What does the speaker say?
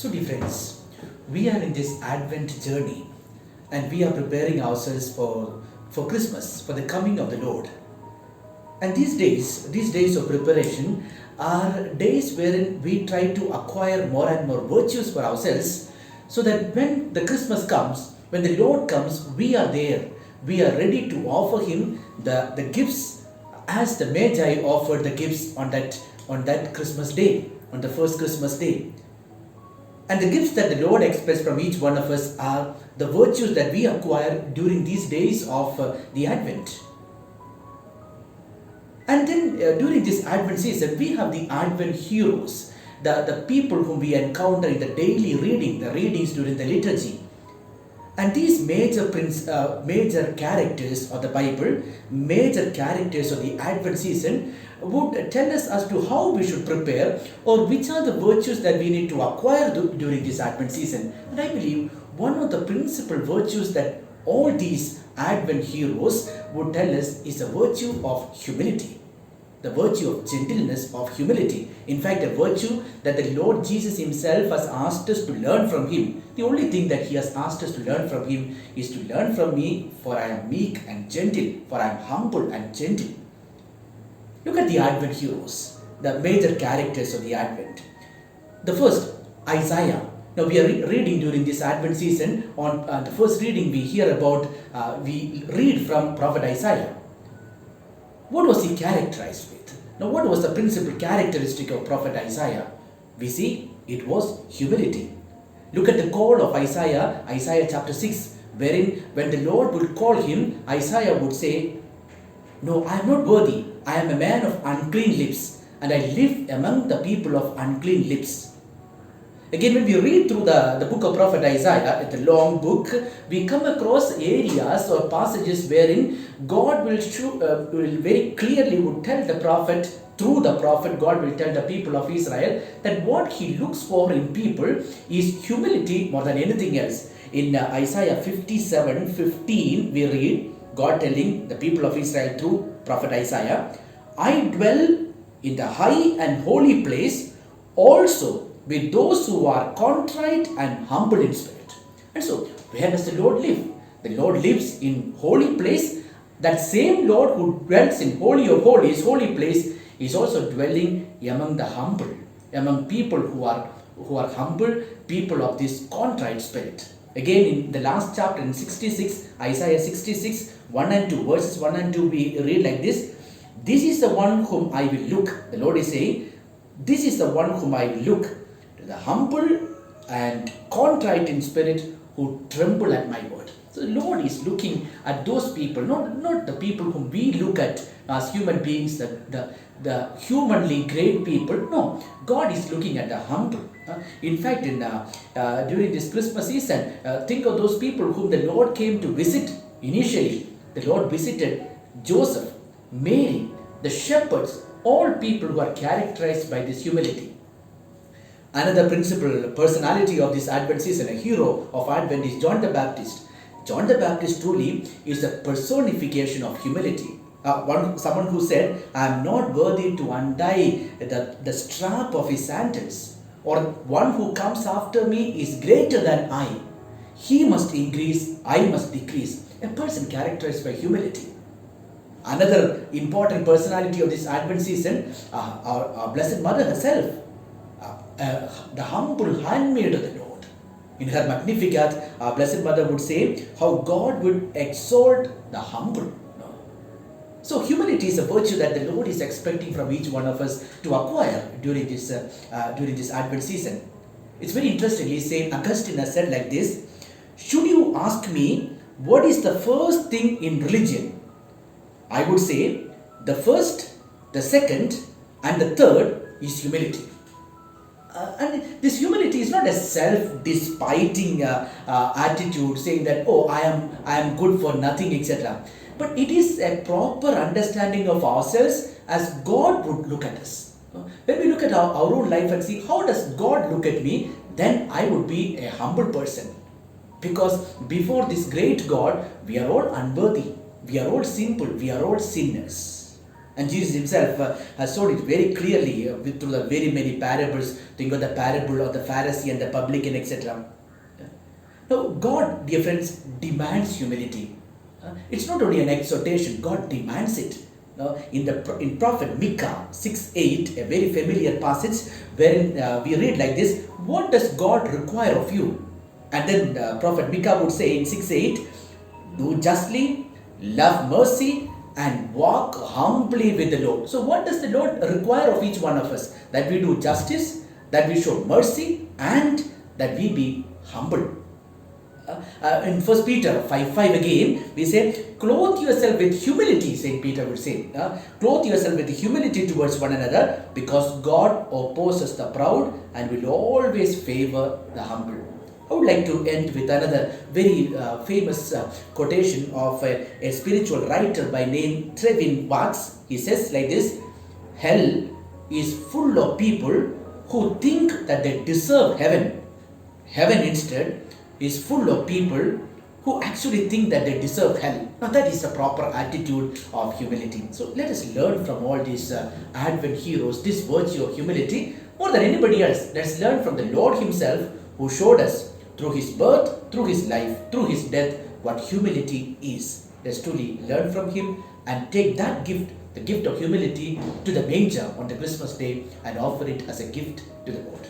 So dear friends, we are in this Advent journey and we are preparing ourselves for Christmas, for the coming of the Lord. And these days of preparation are days wherein we try to acquire more and more virtues for ourselves so that when the Christmas comes, when the Lord comes, we are there. We are ready to offer Him the gifts as the Magi offered the gifts on that Christmas day, on the first Christmas day. And the gifts that the Lord expects from each one of us are the virtues that we acquire during these days of the Advent. And then during this Advent season, we have the Advent heroes, the people whom we encounter in the daily reading, the readings during the liturgy. And these major characters of the Bible, major characters of the Advent season would tell us as to how we should prepare or which are the virtues that we need to acquire during this Advent season. And I believe one of the principal virtues that all these Advent heroes would tell us is a virtue of humility. The virtue of gentleness, of humility. In fact, a virtue that the Lord Jesus Himself has asked us to learn from Him. The only thing that He has asked us to learn from Him is to learn from me, for I am meek and gentle, for I am humble and gentle. Look at the Advent heroes, the major characters of the Advent. The first, Isaiah. Now we are reading during this Advent season. On the first reading we hear about, we read from Prophet Isaiah. What was he characterized with? Now what was the principal characteristic of Prophet Isaiah? We see it was humility. Look at the call of Isaiah, Isaiah chapter 6, wherein when the Lord would call him, Isaiah would say, "No, I am not worthy. I am a man of unclean lips, and I live among the people of unclean lips." Again, when we read through the book of Prophet Isaiah, it's a long book, we come across areas or passages wherein God will very clearly would tell the prophet, through the prophet, God will tell the people of Israel that what He looks for in people is humility more than anything else. In Isaiah 57:15, we read God telling the people of Israel through Prophet Isaiah, "I dwell in the high and holy place, also with those who are contrite and humble in spirit." And so, where does the Lord live? The Lord lives in holy place. That same Lord who dwells in holy of holies, holy place, is also dwelling among the humble, among people who are humble, people of this contrite spirit. Again, in the last chapter, in 66, Isaiah 66, 1 and 2, verses 1 and 2, we read like this: "This is the one whom I will look." The Lord is saying, "This is the one whom I will look, to the humble and contrite in spirit, who tremble at my word." So the Lord is looking at those people, not the people whom we look at as human beings, the humanly great people. No, God is looking at the humble. In fact, during this Christmas season, think of those people whom the Lord came to visit initially. The Lord visited Joseph, Mary, the shepherds, all people who are characterized by this humility. Another principal personality of this Advent season, a hero of Advent, is John the Baptist. John the Baptist truly is a personification of humility. Someone who said, "I am not worthy to untie the strap of his sandals," or "One who comes after me is greater than I. He must increase, I must decrease." A person characterized by humility. Another important personality of this Advent season, our Blessed Mother herself, the humble handmaid of the Lord. In her Magnificat, our Blessed Mother would say how God would exalt the humble. So humility is a virtue that the Lord is expecting from each one of us to acquire during this Advent season. It's very interesting. Saint Augustine has said like this: "Should you ask me what is the first thing in religion, I would say the first, the second, and the third is humility." And this humility is not a self-despiting attitude saying that, "Oh, I am good for nothing," etc. But it is a proper understanding of ourselves as God would look at us. When we look at our own life and see how does God look at me, then I would be a humble person. Because before this great God, we are all unworthy. We are all simple. We are all sinners. And Jesus himself has shown it very clearly through the very many parables. Think of the parable of the Pharisee and the publican, etc. Now, God, dear friends, demands humility. It's not only an exhortation, God demands it. In Prophet Micah 6:8, a very familiar passage wherein we read like this: what does God require of you? And then Prophet Micah would say in 6:8, do justly, love mercy, and walk humbly with the Lord. So, what does the Lord require of each one of us? That we do justice, that we show mercy, and that we be humble. In 1 Peter 5:5 again, we say, clothe yourself with humility, St. Peter would say. Clothe yourself with humility towards one another, because God opposes the proud and will always favor the humble. I would like to end with another very famous quotation of a spiritual writer by name Trevin Watts. He says like this: hell is full of people who think that they deserve heaven. Heaven instead is full of people who actually think that they deserve hell. Now that is a proper attitude of humility. So let us learn from all these Advent heroes this virtue of humility more than anybody else. Let's learn from the Lord himself, who showed us through his birth, through his life, through his death, what humility is. Let's truly learn from him and take that gift, the gift of humility, to the manger on the Christmas day and offer it as a gift to the Lord.